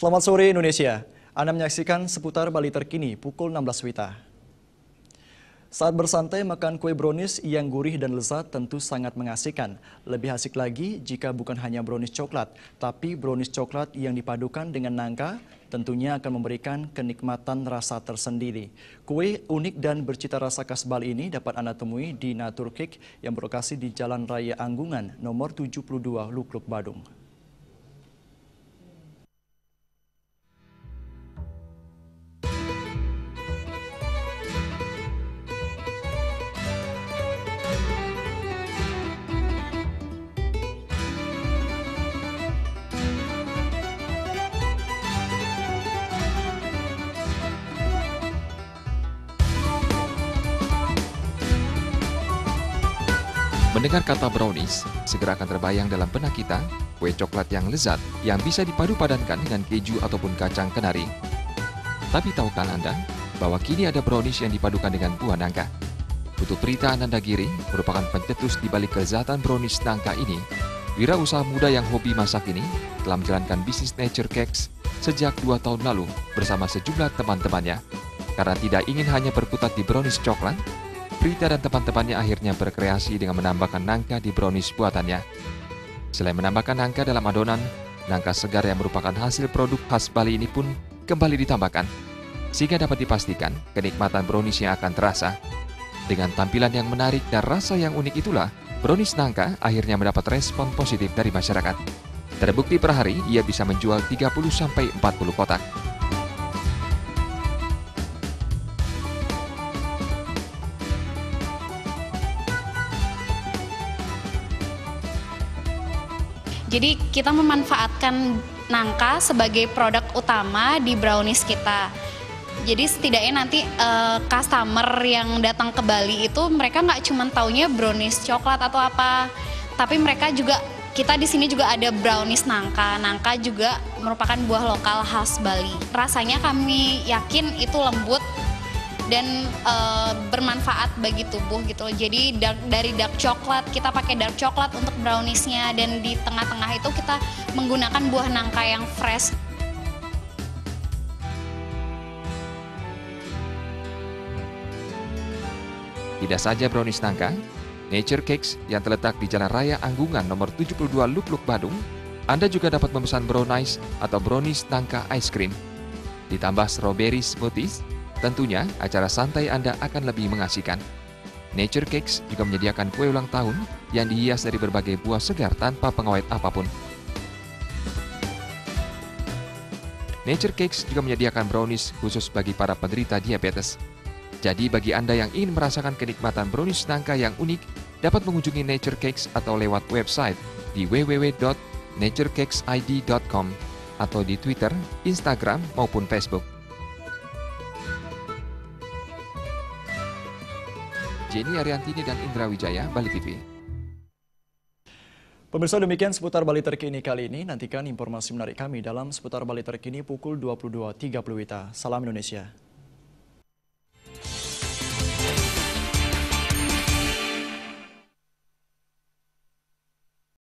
Selamat sore Indonesia. Anda menyaksikan seputar Bali terkini pukul 16 WITA. Saat bersantai makan kue brownies yang gurih dan lezat tentu sangat mengasihkan. Lebih asik lagi jika bukan hanya brownies coklat, tapi brownies coklat yang dipadukan dengan nangka tentunya akan memberikan kenikmatan rasa tersendiri. Kue unik dan bercita rasa khas Bali ini dapat Anda temui di Natur Cake yang berlokasi di Jalan Raya Anggungan, nomor 72 Lukluk, Badung. Mendengar kata brownies, segera akan terbayang dalam benak kita kue coklat yang lezat yang bisa dipadu-padankan dengan keju ataupun kacang kenari. Tapi tahukah Anda bahwa kini ada brownies yang dipadukan dengan buah nangka? Putu Prita Anandagiri merupakan pencetus di balik kelezatan brownies nangka ini. Wirausaha muda yang hobi masak ini telah menjalankan bisnis Nature Cakes sejak 2 tahun lalu bersama sejumlah teman-temannya. Karena tidak ingin hanya berkutat di brownies coklat, Prita dan teman-temannya akhirnya berkreasi dengan menambahkan nangka di brownies buatannya. Selain menambahkan nangka dalam adonan, nangka segar yang merupakan hasil produk khas Bali ini pun kembali ditambahkan, sehingga dapat dipastikan kenikmatan browniesnya akan terasa. Dengan tampilan yang menarik dan rasa yang unik itulah, brownies nangka akhirnya mendapat respon positif dari masyarakat. Terbukti per hari ia bisa menjual 30-40 kotak. Jadi kita memanfaatkan nangka sebagai produk utama di brownies kita. Jadi setidaknya nanti customer yang datang ke Bali itu mereka nggak cuma taunya brownies coklat atau apa, tapi mereka juga, kita di sini juga ada brownies nangka. Nangka juga merupakan buah lokal khas Bali. Rasanya kami yakin itu lembut dan bermanfaat bagi tubuh gitu. Jadi dari dark coklat, kita pakai dark coklat untuk browniesnya, dan di tengah-tengah itu kita menggunakan buah nangka yang fresh. Tidak saja brownies nangka, Nature Cakes yang terletak di Jalan Raya Anggungan nomor 72 Lukluk, Badung, Anda juga dapat memesan brownies atau brownies nangka ice cream. Ditambah strawberry smoothies, tentunya acara santai Anda akan lebih mengasihkan. Nature Cakes juga menyediakan kue ulang tahun yang dihias dari berbagai buah segar tanpa pengawet apapun. Nature Cakes juga menyediakan brownies khusus bagi para penderita diabetes. Jadi bagi Anda yang ingin merasakan kenikmatan brownies nangka yang unik, dapat mengunjungi Nature Cakes atau lewat website di www.naturecakesid.com atau di Twitter, Instagram, maupun Facebook. Jenny Ariantini dan Indra Wijaya, Bali TV. Pemirsa, demikian seputar Bali terkini kali ini. Nantikan informasi menarik kami dalam seputar Bali terkini pukul 22.30 WITA. Salam Indonesia.